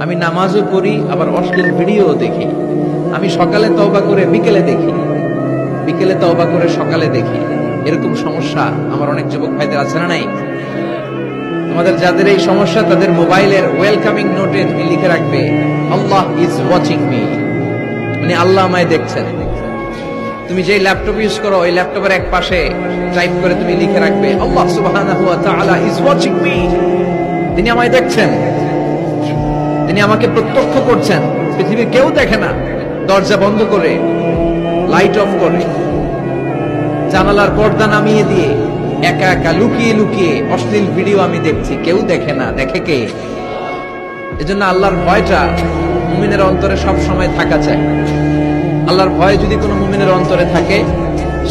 আমি নামাজও পড়ি, আবার অশ্লীল ভিডিও দেখি। আমি সকালে তওবা করে বিকেলে দেখি, বিকেলে তওবা করে সকালে দেখি। এরকম সমস্যা আমার অনেক যুবক ভাইদের আছে না নাই? আমাদের যাদের এই সমস্যা, তাদের মোবাইলের ওয়েলকামিং নোটে তুমি লিখে রাখবে, আল্লাহ ইজ ওয়াচিং মি, মানে আল্লাহ আমায় দেখছেন। তুমি যে ল্যাপটপ ইউজ করো, ওই ল্যাপটপের এক পাশে টাইপ করে তুমি লিখে রাখবে, আল্লাহ সুবহানাহু ওয়া তাআলা ইজ ওয়াচিং মি, তিনি আমায় দেখছেন, তিনি আমাকে প্রত্যক্ষ করছেন। পৃথিবীর কেউ দেখে না। দরজা বন্ধ করে, লাইট অফ করে, জানালার পর্দা নামিয়ে দিয়ে একা একা লুকিয়ে লুকিয়ে অশ্লীল ভিডিও আমি দেখছি, কেউ দেখে না। দেখে কে? এজন্য আল্লাহর ভয়টা মুমিনের অন্তরে সব সময় থাকা চাই। আল্লাহর ভয় যদি কোনো মুমিনের অন্তরে থাকে,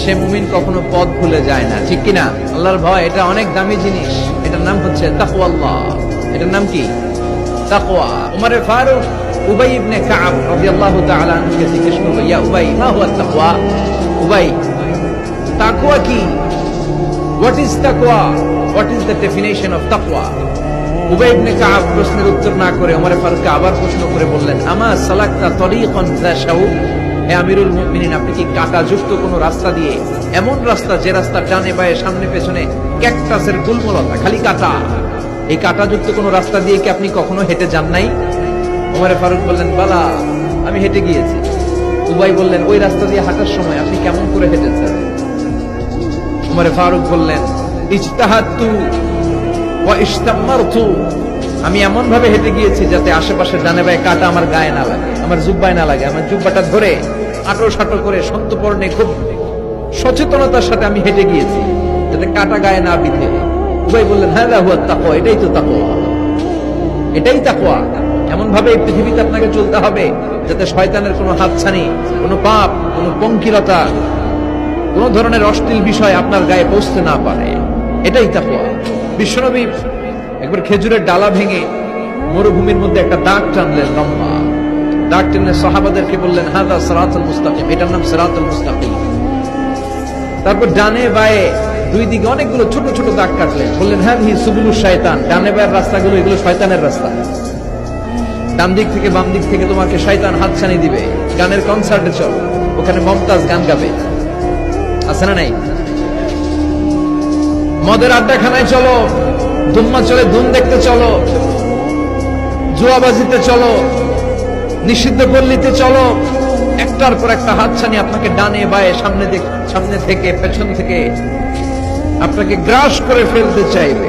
সে মুমিন কখনো পথ ভুলে যায় না, ঠিক কিনা? আল্লাহর ভয় এটা অনেক দামি জিনিস। এটার নাম হচ্ছে তাকওয়াল্লাহ। এটার নাম কি? তাকওয়া। উমর ফারুক উবাই ইবনে কাব রাদিয়াল্লাহু তাআলা আনহুকে জিজ্ঞেস করল, ইয়া উবাই, মা হুয়া তাকওয়া? উবাই, তাকওয়া কি? হোয়াট ইজ তাকওয়া? What is the definition of তাকওয়া? উবাই ইবনে কাব প্রশ্নের উত্তর না করে ওমর ফারুককে আবার প্রশ্ন করে বললেন, আমা সালাকতা তরিকান যা শাউক? হে আমিরুল মুমিনিন, আপনি কি কাঁটাযুক্ত কোনো রাস্তা দিয়ে, এমন রাস্তা যে রাস্তা ডানে বায়ে সামনে পেছনে ক্যাকটাসের গুল্মলতা, খালি কাঁটা, এই কাঁটাযুক্ত কোনো রাস্তা দিয়ে কি আপনি কখনো হেঁটে যান নাই? ওমর ফারুক বললেন, বালা, আমি হেঁটে গিয়েছি। উবাই বললেন, ওই রাস্তা দিয়ে হাঁটার সময় আপনি কেমন করে হেঁটেছেন? ওমর ফারুক বললেন, ইজতাহাদতু ওয়া ইশতামারতু, আমি এমন ভাবে হেঁটে গিয়েছি যাতে আশেপাশে ডানে বায়ে কাঁটা আমার গায়ে না লাগে, আমার জুব্বায় না লাগে। আমার জুব্বাটা ধরে আটো সাটো করে সন্তপর্ণে খুব সচেতনতার সাথে আমি হেঁটে গিয়েছি যাতে কাঁটা গায়ে না বিঁধে। উবাই বললেন, হাযা হুয়া তাকওয়া, এটাই তো তাকওয়া, এটাই তাকওয়া। এমন ভাবে এই পৃথিবীতে আপনাকে চলতে হবে যাতে শয়তানের কোনো হাতছানি, কোনো পাপ, কোনো পঙ্কিলতা, কোন ধরনের অশ্লীল বিষয় আপনার গায়ে পৌঁছতে না পারে। এটাই তাকওয়া। বিশ্বনবী একবার খেজুরের ডালা ভেঙে মরুভূমির মধ্যে একটা দাগ টানলেন, লম্বা দাগ টেনে সাহাবাদেরকে বললেন, হাযা সিরাতুল মুস্তাকিম, এটার নাম সিরাতুল মুস্তাকিম। তারপর ডানে বায়ে দুই দিকে অনেকগুলো ছোট ছোট দাগ কাটলেন, বললেন, হাযিহি সুবুলুশ শায়তান, ডানে বায়ের রাস্তাগুলো এগুলো শয়তানের রাস্তা। ডান দিক থেকে বাম দিক থেকে তোমাকে শয়তান হাতছানি দিবে। গানের কনসার্টে চলো, ওখানে মমতাজ গান গাবে, আছে না নাই? মদের আড্ডাখানায় চলো, দুম্মা চলে ধুম দেখতে চলো, জুয়াবাজিতে চলো, নিষিদ্ধ পল্লীতে চলো। একটার পর একটা হাতছানি আপনাকে ডানে বায়ে সামনে থেকে পেছন থেকে আপনাকে গ্রাস করে ফেলতে চাইবে।